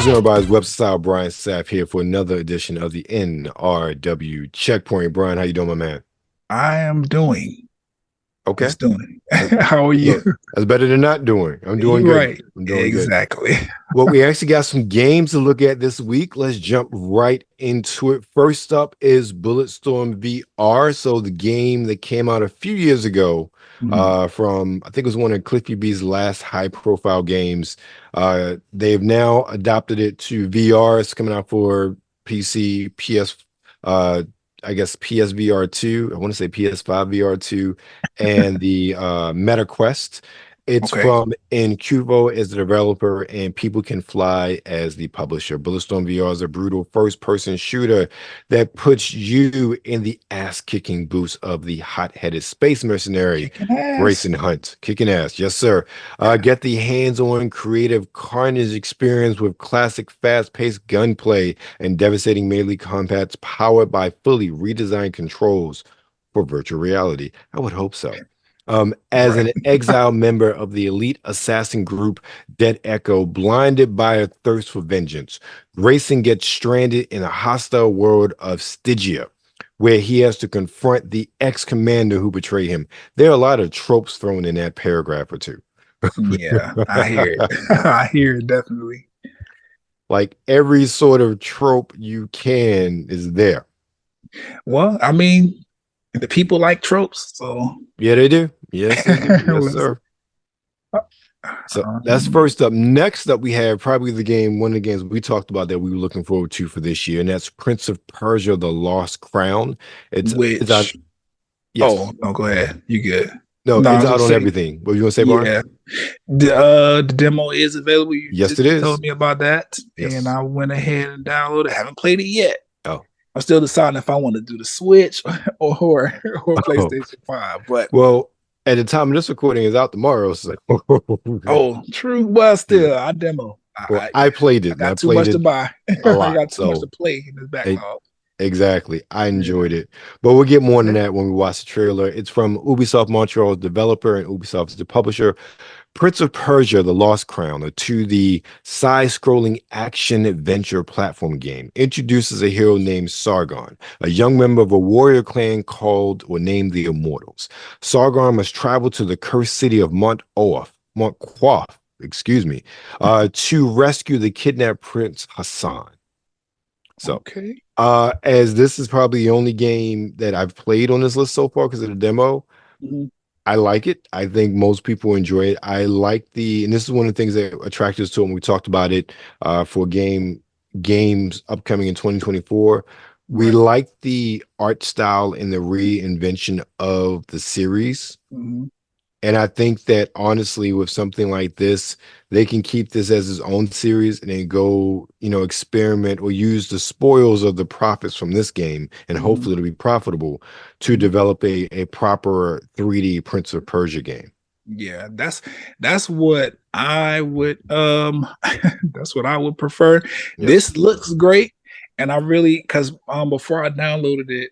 What's going on, everybody? It's WebsterStyle Brian Sapph here for another edition of the NRW Checkpoint. Brian, how you doing, my man? I am doing. Okay. Just doing. How are you? Look, that's better than not doing. I'm doing good. Right. I'm doing exactly. good. Well, we actually got some games to look at this week. Let's jump right into it. First up is Bulletstorm VR. So the game that came out a few years ago from, I think it was one of Cliffy B's last high-profile games. They've now adopted it to VR. It's coming out for PC, PS, I guess PSVR 2, I want to say PS5 VR 2, and the Meta Quest. It's from Incuvo as the developer, and People Can Fly as the publisher. Bulletstorm VR is a brutal first-person shooter that puts you in the ass-kicking boots of the hot-headed space mercenary Grayson Hunt. Kicking ass, yes, sir. Get the hands-on creative carnage experience with classic fast-paced gunplay and devastating melee combats powered by fully redesigned controls for virtual reality. I would hope so. As an exiled member of the elite assassin group Dead Echo, blinded by a thirst for vengeance, Grayson gets stranded in a hostile world of Stygia, where he has to confront the ex-commander who betrayed him. There are a lot of tropes thrown in that paragraph or two. Yeah, I hear it. I hear it, definitely. Like every sort of trope you can is there. Well, I mean, the people like tropes, so yeah, they do. Yes, they do. Yes, sir. So that's first up. Next up, we have probably the game, one of the games we talked about that we were looking forward to for this year, and that's Prince of Persia: The Lost Crown. It's out. Yes. Oh no, go ahead. You good? No, it's out on everything. What you want to say, Brian? Yeah, the demo is available. You yes, it is. Told me about that, and I went ahead and downloaded it. Haven't played it yet. I'm still deciding if I want to do the Switch or PlayStation 5. But at the time of this recording is out tomorrow. So true. Well, still I demo. I played it. I got too much to buy. I got too much to play in this backlog. Exactly. I enjoyed it. But we'll get more into that when we watch the trailer. It's from Ubisoft Montreal's developer, and Ubisoft is the publisher. Prince of Persia: The Lost Crown, a 2D side-scrolling action-adventure platform game, introduces a hero named Sargon, a young member of a warrior clan called or named the Immortals. Sargon must travel to the cursed city of Montquoth, to rescue the kidnapped Prince Hassan. So, as this is probably the only game that I've played on this list so far because of the demo, I like it. I think most people enjoy it. I like and this is one of the things that attracted us to it when we talked about it for games upcoming in 2024. We like the art style and the reinvention of the series. And I think that honestly, with something like this, they can keep this as its own series and then go, experiment or use the spoils of the profits from this game, and hopefully it'll be profitable to develop a proper 3D Prince of Persia game. Yeah, that's what I would that's what I would prefer. Yep. This looks great, and I really because before I downloaded it,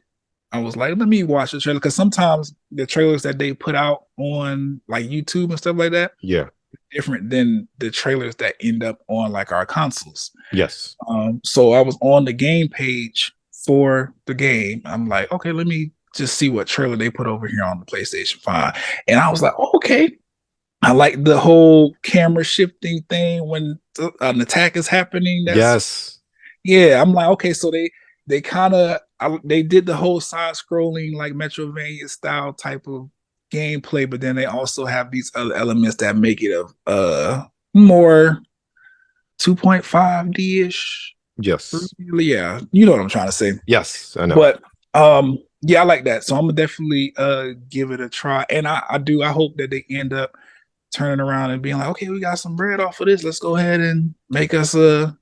I was like, let me watch the trailer, because sometimes the trailers that they put out on like YouTube and stuff like that, different than the trailers that end up on like our consoles. Yes. So I was on the game page for the game. I'm like, okay, let me just see what trailer they put over here on the PlayStation 5. And I was like, okay. I like the whole camera shifting thing when an attack is happening. Yeah, I'm like, okay, so they kind of they did the whole side-scrolling like Metroidvania style type of gameplay, but then they also have these other elements that make it a more 2.5D-ish. Yes. Yeah, you know what I'm trying to say. Yes, I know. But yeah, I like that. So I'm gonna definitely give it a try. And I hope that they end up turning around and being like, okay, we got some bread off of this. Let's go ahead and make us a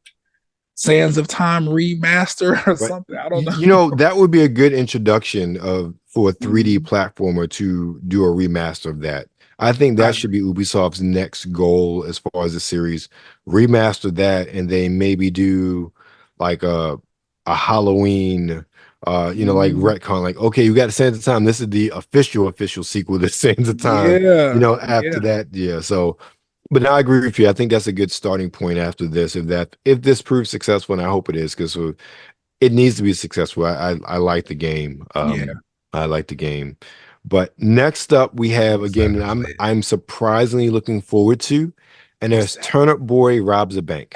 Sands of Time remaster or something. I don't know. That would be a good introduction for a 3D platformer to do a remaster of that. I think that should be Ubisoft's next goal as far as the series. Remaster that, and they maybe do like a Halloween, like retcon. Like, okay, you got Sands of Time. This is the official sequel to Sands of Time. After that, So But I agree with you. I think that's a good starting point after this. If this proves successful, and I hope it is, because it needs to be successful. I like the game. Yeah, I like the game. But next up, we have a most game that definitely played. I'm surprisingly looking forward to, and What's there's that? Turnip Boy Robs a Bank.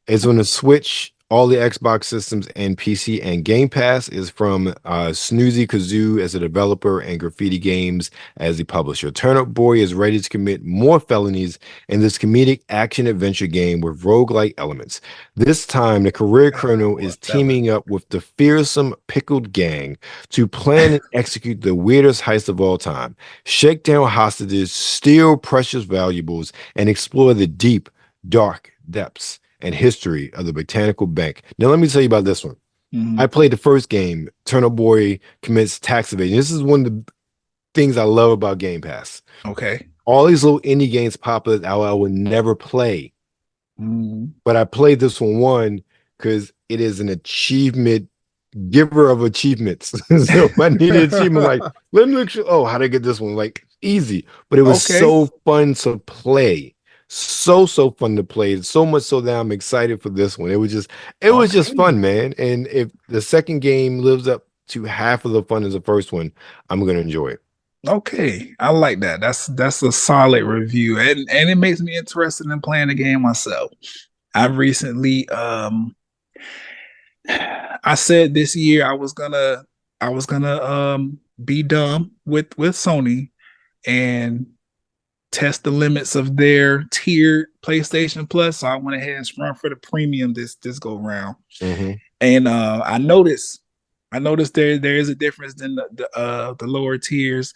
It's on the Switch, all the Xbox systems, and PC. And Game Pass is from Snoozy Kazoo as a developer and Graffiti Games as the publisher. Turnip Boy is ready to commit more felonies in this comedic action adventure game with roguelike elements. This time, the career criminal is What felon? teaming up with the fearsome Pickled Gang to plan and execute the weirdest heist of all time, shake down hostages, steal precious valuables, and explore the deep, dark depths and history of the Botanical Bank. Now, let me tell you about this one. I Mhm. played the first game, Turnip Boy Commits Tax Evasion. This is one of the things I love about Game Pass. Okay. All these little indie games pop up that I would never play, Mhm. but I played this one because it is an achievement giver of achievements. So if I needed an achievement, like, let me look, oh, how to get this one? Like, easy. But it was Okay. so fun to play. So fun to play. So much so that I'm excited for this one. It was just Okay. fun, man. And if the second game lives up to half of the fun as the first one, I'm gonna enjoy it. Okay. I like that. That's a solid review. And it makes me interested in playing the game myself. I've recently I said this year I was gonna be dumb with Sony and test the limits of their tiered PlayStation Plus. So I went ahead and sprung for the premium this go round. Mm-hmm. And I noticed there is a difference in the lower tiers,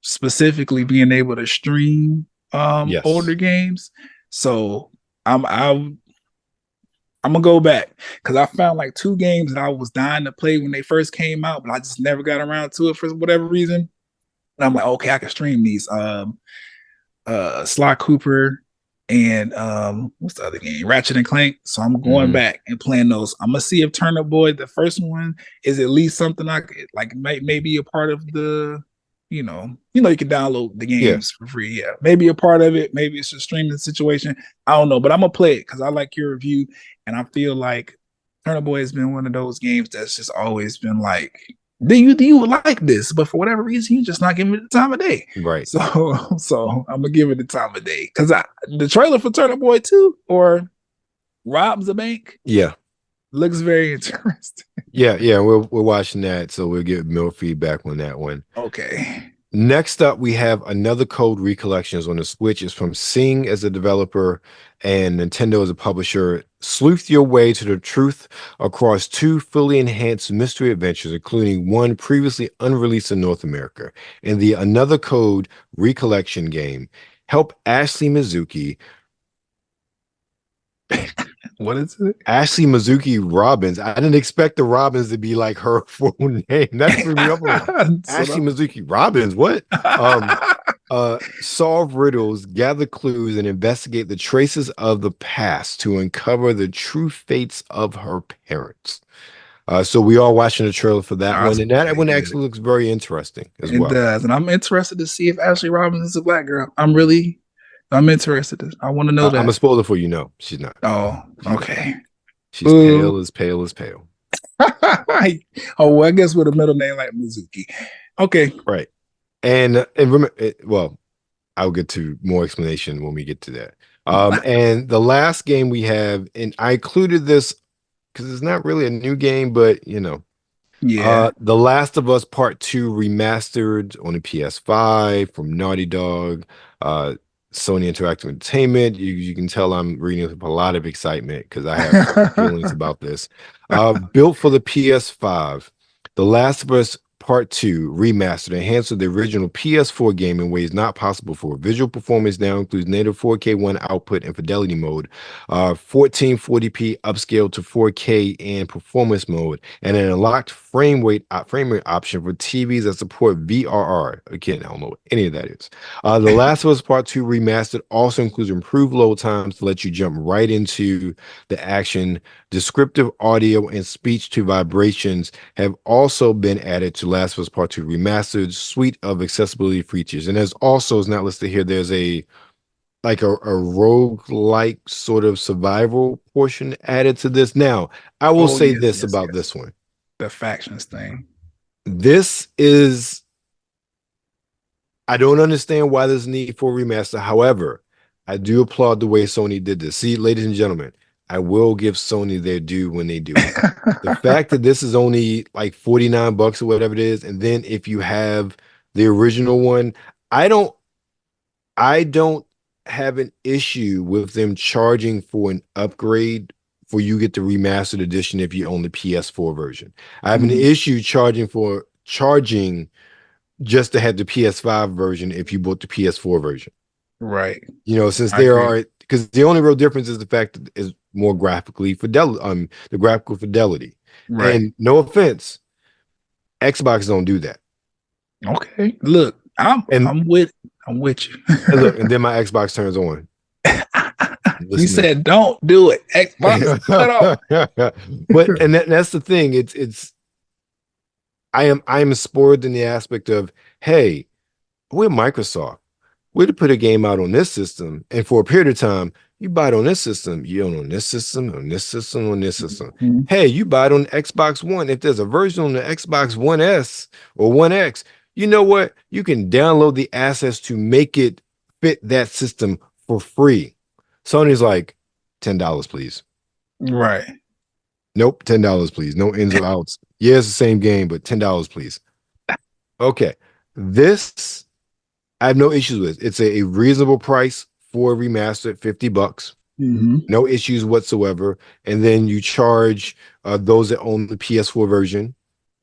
specifically being able to stream older Yes. games. So I'm gonna go back because I found like two games that I was dying to play when they first came out, but I just never got around to it for whatever reason. And I'm like, okay, I can stream these. Sly Cooper and what's the other game? Ratchet and Clank. So I'm going Mm-hmm. back and playing those. I'm gonna see if Turnip Boy, the first one, is at least something I could like maybe a part of the, you can download the Yeah. games for free. Yeah, maybe a part of it. Maybe it's a streaming situation. I don't know, but I'm gonna play it because I like your review, and I feel like Turnip Boy has been one of those games that's just always been like, do you like this? But for whatever reason, you just not giving it the time of day. Right. So I'm gonna give it the time of day because the trailer for Turnip Boy 2 or Rob's the Bank Yeah. looks very interesting. Yeah. We're watching that, so we'll get more feedback on that one. Okay. Next up, we have another code Recollections on the Switch. It's from Sing as a developer and Nintendo as a publisher. Sleuth your way to the truth across two fully enhanced mystery adventures, including one previously unreleased in North America. In the Another Code Recollection game, help What is it? Ashley Mizuki Robbins. I didn't expect the Robbins to be like her full name. That threw me up. Like, Ashley Mizuki Robbins. What? Solve riddles, gather clues, and investigate the traces of the past to uncover the true fates of her parents. So we are watching the trailer for that one, That's and that pretty one good. actually looks very interesting as It well. does, and I'm interested to see if Ashley Robbins is a black girl. I'm interested. I want to know I'm a that. spoiler for you. No, she's not. Oh, She's not. okay. She's Ooh. pale as pale. Oh, well, I guess with a middle name like Mizuki. Okay. Right. And remember, well, I'll get to more explanation when we get to that. And the last game we have, and I included this because it's not really a new game, but Yeah. The Last of Us Part 2 remastered on the PS5 from Naughty Dog, Sony Interactive Entertainment. You can tell I'm reading with a lot of excitement because I have feelings about this. Built for the PS5, The Last of Us Part 2 remastered enhanced with the original PS4 game in ways not possible for visual performance. Now includes native 4K one output and fidelity mode, 1440p upscale to 4K and performance mode, and an unlocked frame rate option for TVs that support VRR. Again, I don't know what any of that is. The Last of Us Part 2 remastered also includes improved load times to let you jump right into the action. Descriptive audio and speech to vibrations have also been added to Last of Us Part 2 Remastered suite of accessibility features. And there's also, is not listed here, there's a like a rogue-like sort of survival portion added to this. Now, I will Oh say yes, this yes, about yes. this one. The factions thing. This is, I don't understand why there's need for a remaster. However, I do applaud the way Sony did this. See, ladies and gentlemen, I will give Sony their due when they do it. The fact that this is only like 49 bucks or whatever it is, and then if you have the original one, I don't I don't have an issue with them charging for an upgrade for you get the remastered edition if you own the PS4 version. I have an issue charging just to have the PS5 version if you bought the PS4 version. Right. You know, since I there agree. are, because the only real difference is the fact that is more graphically fidelity, the graphical fidelity. Right. And no offense, Xbox don't do that. Okay. Look, I'm with you. And look, and then my Xbox turns on. You said don't do it. Xbox, cut off. But and that's the thing. It's I am spoiled in the aspect of, hey, we're Microsoft. We're to put a game out on this system, and for a period of time, you buy it on this system, you own on this system, on this system, on this system. Hey, you buy it on Xbox One. If there's a version on the Xbox One S or One X, you know what? You can download the assets to make it fit that system for free. Sony's like, $10, please. Right. Nope, $10, please. No ins or outs. Yeah, it's the same game, but $10, please. Okay. This I have no issues with. It's a reasonable price for a remastered, 50 bucks. No issues whatsoever. And then you charge those that own the PS4 version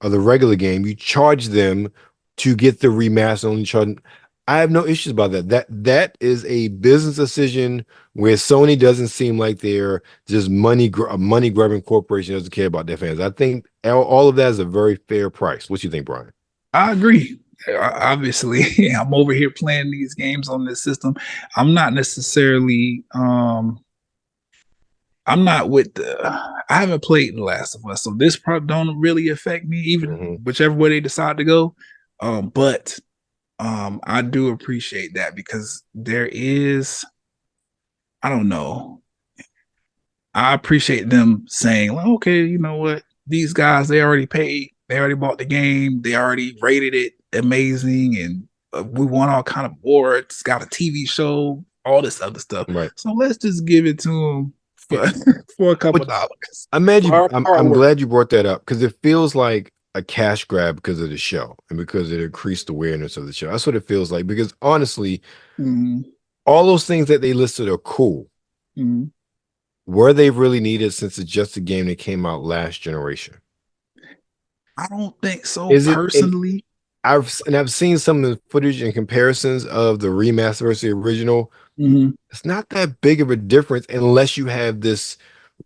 of the regular game, you charge them to get the remaster. Only charge. I have no issues about that. That is a business decision where Sony doesn't seem like they're just money grabbing corporation doesn't care about their fans. I think all of that is a very fair price. What do you think, Brian? I agree. Obviously, I'm over here playing these games on this system. I'm not necessarily I'm not with I haven't played The Last of Us, so this probably don't really affect me, even whichever way they decide to go. But I do appreciate that because there is, I don't know. I appreciate them saying, well, okay, you know what? These guys, they already paid, they already bought the game, they already rated it amazing, and we won all kind of awards, got a TV show, all this other stuff. Right. So let's just give it to them for a couple dollars. I'm glad you brought that up because it feels like a cash grab because of the show and because it increased awareness of the show. That's what it feels like. Because honestly, all those things that they listed are cool. Were they really needed since it's just a game that came out last generation? I don't think so. Personally, I've seen some of the footage and comparisons of the remaster versus the original. It's not that big of a difference unless you have this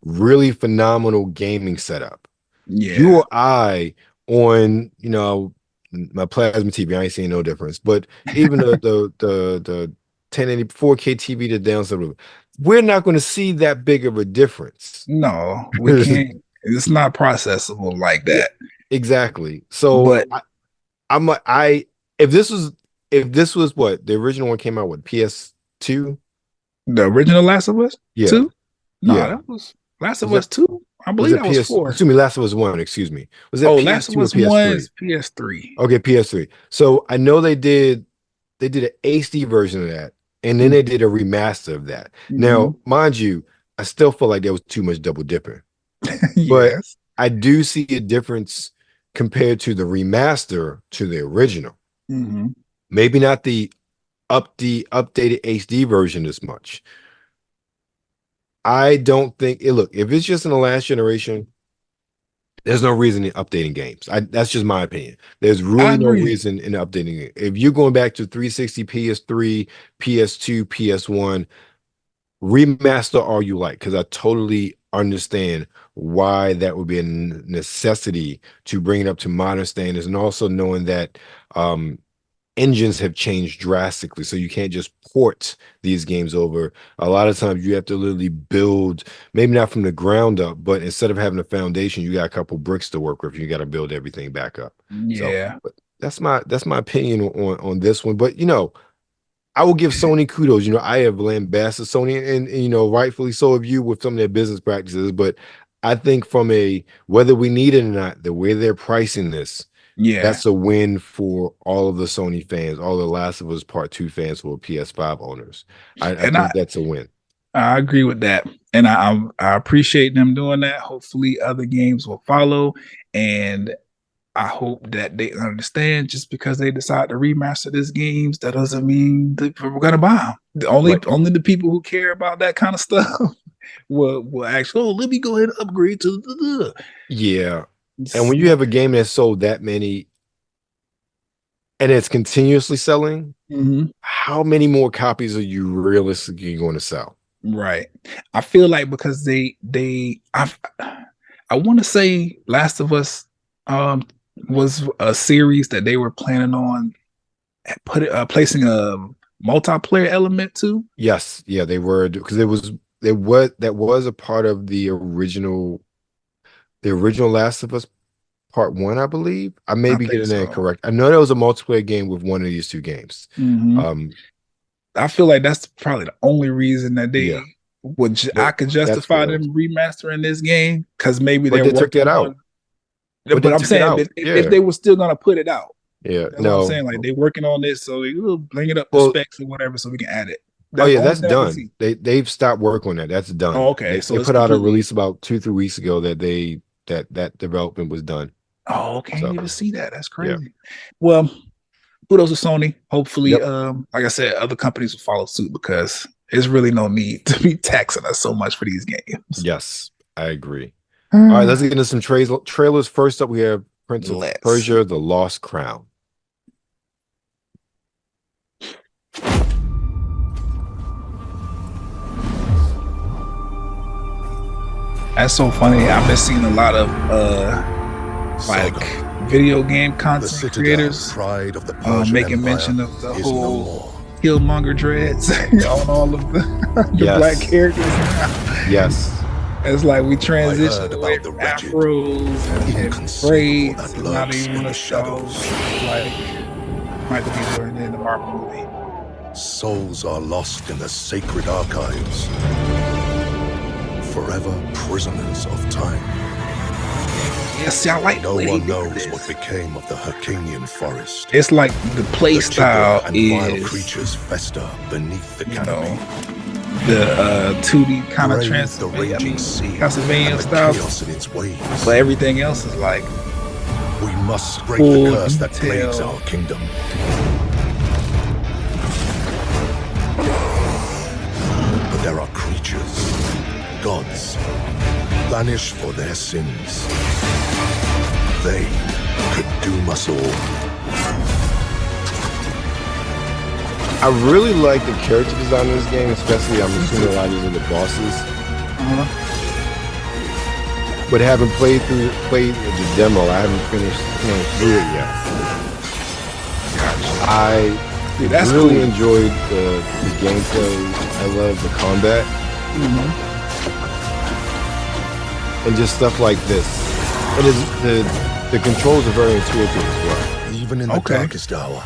really phenomenal gaming setup. Yeah. You or I on, you know, my plasma TV, I ain't seeing no difference. But even the 1080 4K TV to download, we're not going to see that big of a difference. No, we can't. It's not processable like that. Exactly. So, but if this was what the original one came out with PS2, the original Last of Us 2? No, yeah, that was Last of Us 2. I believe that was 4. Excuse me, Last of Us 1. Excuse me. Was it Last of Us 1 is PS3? Okay, PS3. So I know they did an HD version of that, and then they did a remaster of that. Now, mind you, I still feel like there was too much double dipping. But I do see a difference compared to the remaster to the original. Maybe not the updated HD version as much. I don't think look, if it's just in the last generation, there's no reason in updating games. That's just my opinion. There's really no reason in updating it. If you're going back to 360, PS3, PS2, PS1, remaster all you like, because I totally understand why that would be a necessity to bring it up to modern standards, and also knowing that engines have changed drastically, so you can't just port these games over. A lot of times you have to literally build, maybe not from the ground up, but instead of having a foundation, you got a couple bricks to work with. You got to build everything back up. Yeah. So, but that's my opinion on this one. But you know, I will give Sony kudos. I have lambasted Sony, and rightfully so of you with some of their business practices. But I think from whether we need it or not, the way they're pricing this, that's a win for all of the Sony fans, all the Last of Us Part 2 fans who are PS5 owners. I think that's a win. I agree with that. And I appreciate them doing that. Hopefully other games will follow. And I hope that they understand just because they decide to remaster these games, that doesn't mean that we're going to buy them. Only the people who care about that kind of stuff will actually, let me go ahead and upgrade to the. Yeah. And when you have a game that sold that many and it's continuously selling, how many more copies are you realistically going to sell? Right. I feel like because I want to say Last of Us was a series that they were planning on placing a multiplayer element to. Yes, yeah, they were, because that was a part of the original Last of Us Part 1, I believe. I may be getting that correct. I know there was a multiplayer game with one of these two games. I feel like that's probably the only reason that they I could justify them remastering this game, because maybe they took that out. But I'm saying if they were still gonna put it out, that's what I'm saying. Like, they're working on this, so they will bring it up to specs or whatever, so we can add it. That's done. They've stopped work on that. That's done. Oh, okay. They put out a release about 2-3 weeks ago that that development was done. Oh, okay. I didn't even see that. That's crazy. Yeah. Well, kudos to Sony. Hopefully, like I said, other companies will follow suit, because there's really no need to be taxing us so much for these games. Yes, I agree. All right, let's get into some trailers. First up, we have Prince of Persia: The Lost Crown. That's so funny. I've been seeing a lot of video game content creators making mention of the whole Killmonger dreads on all of the black characters now. Yes. It's like we transitioned away from afros and braids, and now they want to show like might be doing in the Marvel movie. Souls are lost in the sacred archives, forever prisoners of time. Yes, I like no one knows what became of the Hyrcanian forest. It's like the play style and vile creatures fester beneath the canopy. The 2D kind of Castlevania style. In its ways. But everything else is like, we must break the curse that plagues our kingdom. But there are creatures, gods, banished for their sins. They could doom us all. I really like the character design of this game, especially I'm assuming a lot of these are the bosses. But having played the demo, I haven't finished through it yet. I really enjoyed the gameplay. I love the combat. And just stuff like this. It is the controls are very intuitive as well. Even in the darkest hour.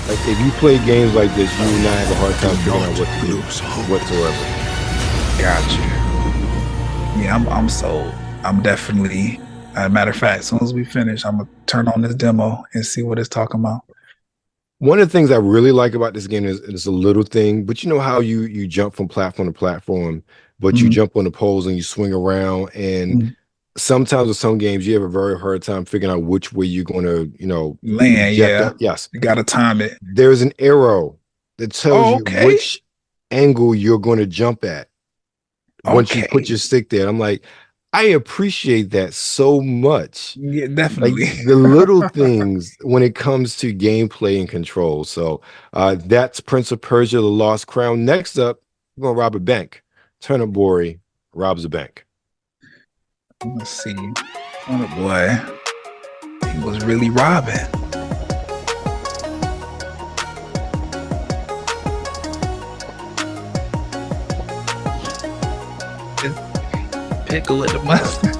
Like, if you play games like this, you will not have a hard time figuring out what to do whatsoever. Gotcha. Yeah, I'm sold. I'm definitely. As a matter of fact, as soon as we finish, I'm gonna turn on this demo and see what it's talking about. One of the things I really like about this game is it's a little thing, but you know how you jump from platform to platform, but you jump on the poles and you swing around, and sometimes with some games you have a very hard time figuring out which way you're going to, land. Yes, you got to time it. There's an arrow that tells you which angle you're going to jump at once you put your stick there. I'm like, I appreciate that so much. Yeah, definitely. Like, the little things when it comes to gameplay and control. So that's Prince of Persia: The Lost Crown. Next up, we're going to rob a bank. Turnip Boy robs a bank. Let's see. Turnip Boy, he was really robbing. Pickle at the mustard.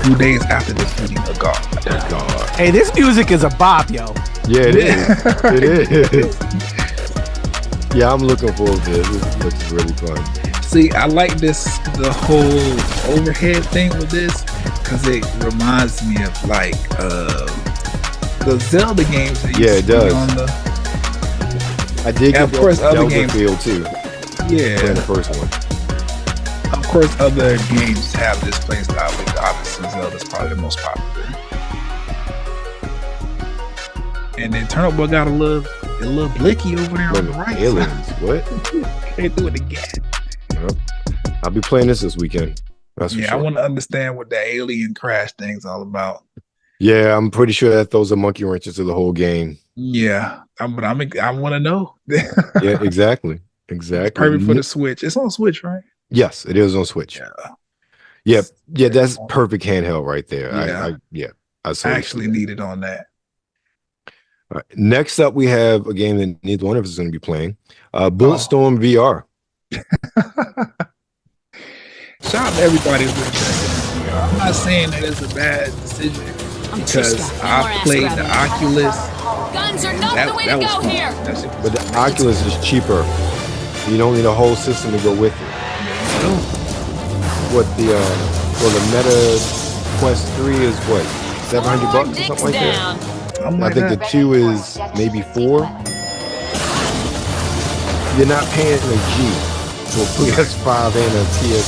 2 days after defeating the guard. Hey, this music is a bop, yo. Yeah, it is. It is. Yeah, I'm looking forward to it. This looks really fun. See, I like the whole overhead thing with this because it reminds me of like the Zelda games. That it does. On I did get of course other Zelda games feel too. Yeah, playing the first one. Of course, other games have this play style, but obviously Zelda's probably the most popular. And then Turnip Boy got a little blicky over there on the right. Aliens, what? They threw it again. Yep. I'll be playing this weekend. That's for sure. I want to understand what the alien crash thing's all about. Yeah, I'm pretty sure that throws a monkey wrench into the whole game. Yeah, I want to know. Yeah, exactly. Perfect for the Switch. It's on Switch, right? Yes, it is on Switch. Yeah, that's perfect handheld right there. I actually need it on that. All right. Next up, we have a game that neither one of us is going to be playing. Bulletstorm VR. Shout out to everybody who's been checking it. I'm not saying that it's a bad decision because I played the Oculus. Guns are not the way to go here. But the Oculus is cheaper. You don't need a whole system to go with it. What the Meta Quest 3 is what? $700 or something like that? I think the 2 is maybe $4. You're not paying a G for PS5 and a PS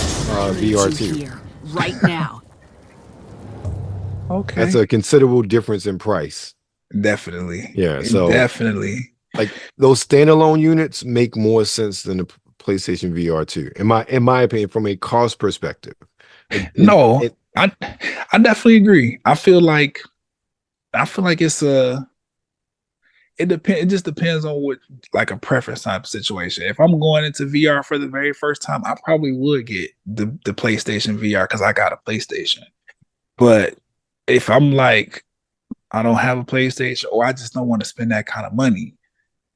VR2 right now. Okay, that's a considerable difference in price. Definitely. Yeah. So definitely, like those standalone units make more sense than the PlayStation VR2, in my opinion, from a cost perspective. I definitely agree. I feel like it's it just depends on what, like, a preference type of situation. If I'm going into VR for the very first time, I probably would get the PlayStation VR because I got a PlayStation. But if I'm like, I don't have a PlayStation or I just don't want to spend that kind of money,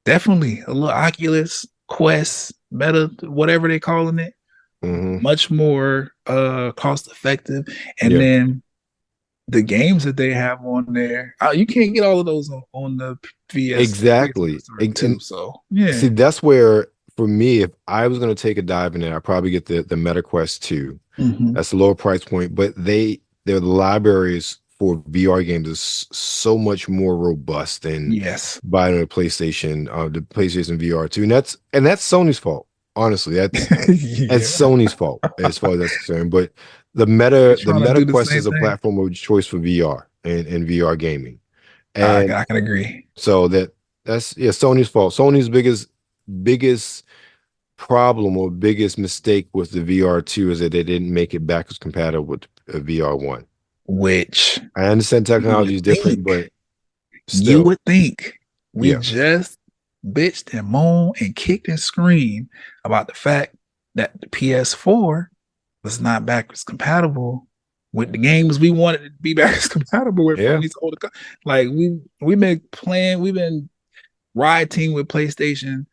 definitely a little Oculus Quest, Meta, whatever they're calling it, much more cost effective. And then the games that they have on there, you can't get all of those on the VS. Exactly. So yeah. See, that's where, for me, if I was going to take a dive in there, I'd probably get the Meta Quest 2. That's a lower price point, but their libraries for VR games is so much more robust than buying a PlayStation, the PlayStation VR 2, and that's Sony's fault. Honestly, that's Sony's fault as far as that's concerned. But the Meta Quest is a platform of choice for VR and VR gaming. And I can agree. So that's Sony's fault. Sony's biggest problem or biggest mistake with the VR 2 is that they didn't make it backwards compatible with VR 1. Which I understand technology is different, but still. You would think we just bitched and moaned and kicked and screamed about the fact that the PS4 was not backwards compatible with the games we wanted to be backwards compatible with. From these older, like we've been rioting with PlayStation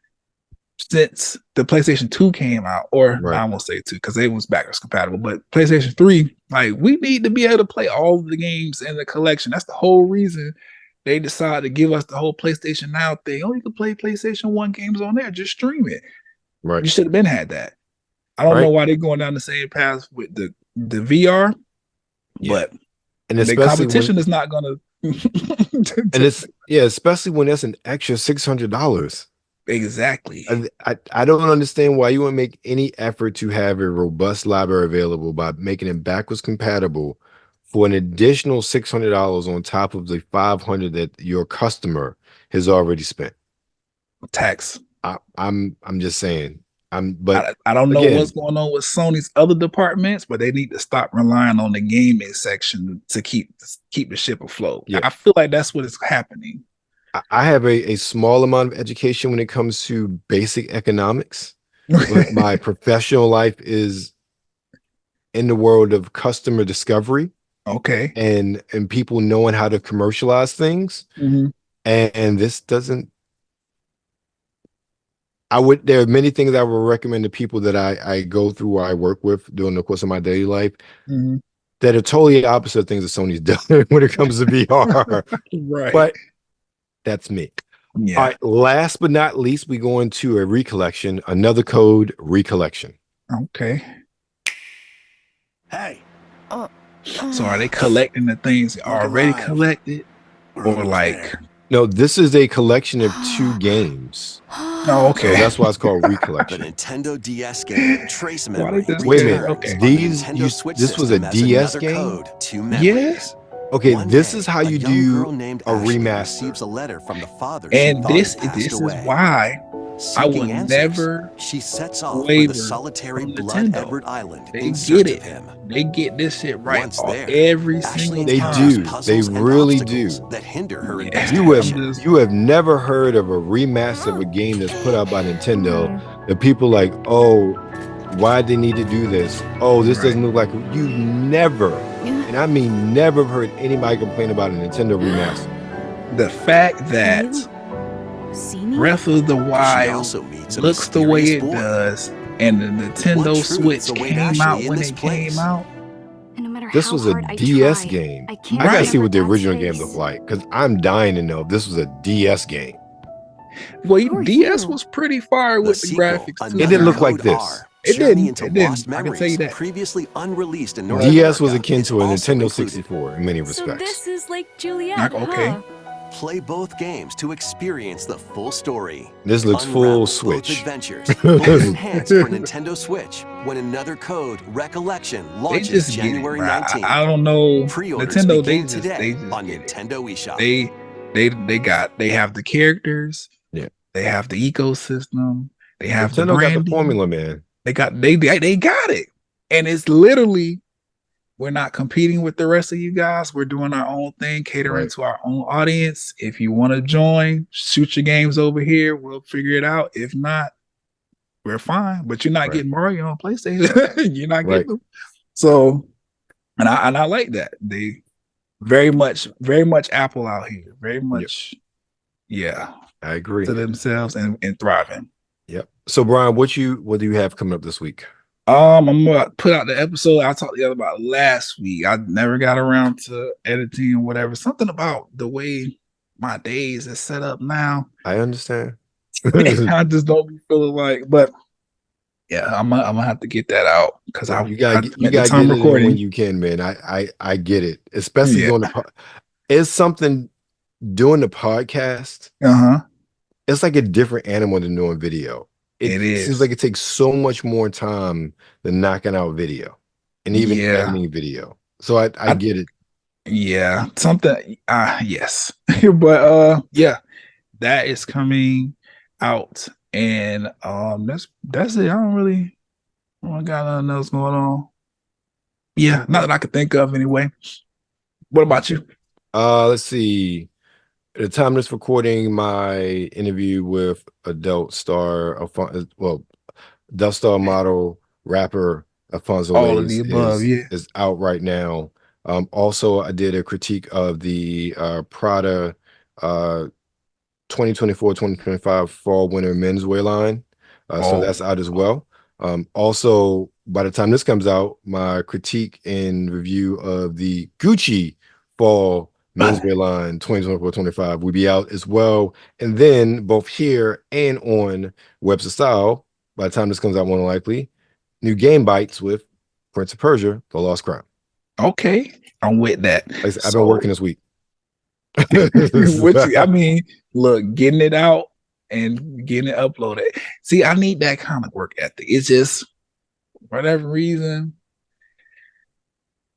since the PlayStation 2 came out, or I won't say 2 because it was backwards compatible, but PlayStation 3, like, we need to be able to play all of the games in the collection. That's the whole reason they decided to give us the whole PlayStation Now thing. Oh, you can play PlayStation 1 games on there, just stream it. Right. You should have had that. I don't know why they're going down the same path with the VR, but the competition is not gonna and it's especially when that's an extra $600. Exactly. I don't understand why you wouldn't make any effort to have a robust library available by making it backwards compatible for an additional $600 on top of the $500 that your customer has already spent. Tax. I'm just saying. But I don't know what's going on with Sony's other departments, but they need to stop relying on the gaming section to keep the ship afloat. Yeah. I feel like that's what is happening. I have a small amount of education when it comes to basic economics. But my professional life is in the world of customer discovery. Okay. And people knowing how to commercialize things. And this doesn't. There are many things I would recommend to people that I go through or I work with during the course of my daily life that are totally opposite of things that Sony's done when it comes to VR. Right. But That's me. Yeah. All right. Last but not least, we go into a recollection. Another code, Recollection. Okay. Hey. So are they collecting the things already collected, or like? No, this is a collection of 2 games. Oh, okay. So that's why it's called The Recollection. Nintendo DS game Trace Why Memory. did this Wait a game- minute. okay. returns on the These Nintendo Switch this was a system as DS another game? code to Yeah. memories. Okay, One this day, is how you a young do girl named a Ashley remaster. receives a letter from the father she And thought this had passed is away. why I would Seeking answers, never she sets off for waver the solitary from Blood Nintendo. Edward Island They in get search it. of him. They get this shit right Once all- there, every Ashley single They time. encounters do. puzzles They and really obstacles do. that hinder her Yeah. investigation. You have never heard of a remaster of a game that's put out by Nintendo. The people like, oh, why they need to do this? Oh, this doesn't look like you never, and I mean never heard anybody complain about a Nintendo remaster. The fact that See me? Breath of the She Wild also meets a looks the way it mysterious boy. does, and the Nintendo What truths Switch await came Ashley out in when this it place? came out. And no matter This how was a hard I DS try, game. I I can't gotta Right. see what the remember original that game face. looked like because I'm dying to know if this was a DS game. Well, Who are DS you? was pretty fire with the sequel, graphics. too. It didn't look like Code this. R, It Journey didn't. into It didn't. lost I can memories tell you that. previously unreleased in North DS was America akin is to a also Nintendo included. 64 in many So respects. this is like Juliet, Like, okay. huh? Play both games to experience the full story. This looks Unravel full both Switch. adventures, fully enhanced for Nintendo Switch when another code, Recollection, They launches just get it, January bro. 19th. I don't know. Pre-orders Nintendo, they begin just today on get it. Nintendo eShop. They have the characters. Yeah. They have the ecosystem. They have the Nintendo got branding. the formula, man. They got it, and it's literally we're not competing with the rest of you guys. We're doing our own thing, catering Right. to our own audience. If you want to join, shoot your games over here. We'll figure it out. If not, we're fine. But you're not Right. getting Mario on PlayStation. You're not Right. getting them. So, and I like that. They very much Apple out here. Very much, yeah, I agree. to themselves and thriving. Yep. So Brian, what do you have coming up this week? I'm gonna put out the episode I talked to you about last week. I never got around to editing or whatever. Something about the way my days is set up now. I understand. I just don't be feeling like, but yeah, I'm gonna have to get that out because you gotta get it in when you can, man. I get it, especially doing it's something doing the podcast. It's like a different animal than doing video. It is. Seems like it takes so much more time than knocking out video and even editing video. So I get it. Yeah, something. Yes, but yeah, that is coming out, and that's it. I don't got nothing else going on. Yeah, not that I could think of anyway. What about you? Let's see. At the time of this recording, my interview with adult star model, rapper Alfonso All of the above, is out right now. Also, I did a critique of the Prada 2024-2025 fall winter menswear line. So that's out as well. Also, by the time this comes out, my critique and review of the Gucci fall menswear line 2024-25 will be out as well. And then both here and on WebsterStyle, by the time this comes out, more than likely, new game bites with Prince of Persia, The Lost Crown. Okay, I'm with that. Like I said, I've been working this week. I mean, look, getting it out and getting it uploaded. See, I need that kind of work ethic. It's just, for whatever reason,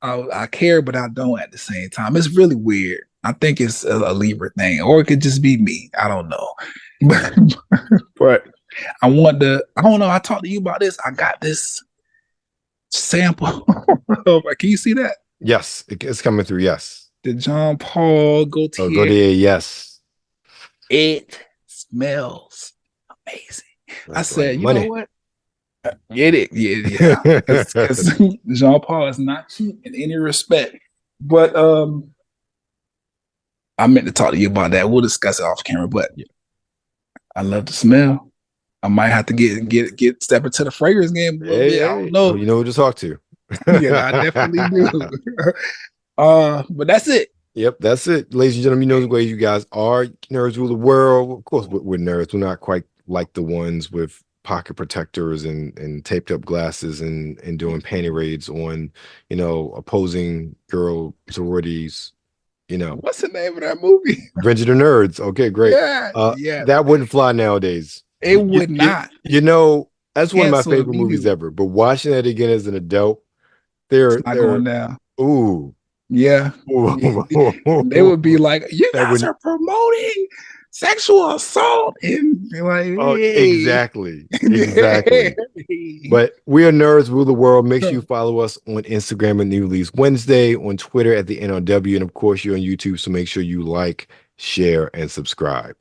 I care, but I don't at the same time. It's really weird. I think it's a Libra thing, or it could just be me. I don't know. But I don't know. I talked to you about this. I got this sample. Can you see that? Yes, it's coming through. Yes. The John Paul Gaultier. Gaultier, yes. It smells amazing. That's I said, you money. know what? Get it. Yeah. Because Jean Paul is not cheap in any respect. But I meant to talk to you about that. We'll discuss it off camera. But I love the smell. I might have to get step into the fragrance game a little bit. I don't know. Well, you know who to talk to. Yeah, I definitely do. But that's it. Yep, that's it, ladies and gentlemen. You know the way you guys are. Nerds rule the world. Of course, we're nerds. We're not quite like the ones with pocket protectors and taped up glasses and doing panty raids on, opposing girl sororities. What's the name of that movie? Revenge of the Nerds. Okay, great. Yeah. That wouldn't fly nowadays. It would not. That's one of my Cancel favorite movies ever. But watching that again as an adult, they're going down. Ooh. Yeah. Ooh. They would be like, you guys are promoting sexual assault. And like, exactly. But we are Nerds Rule the World. Make sure you follow us on Instagram at New Release Wednesday, on Twitter at the NRW, and of course you're on YouTube, so make sure you like, share, and subscribe.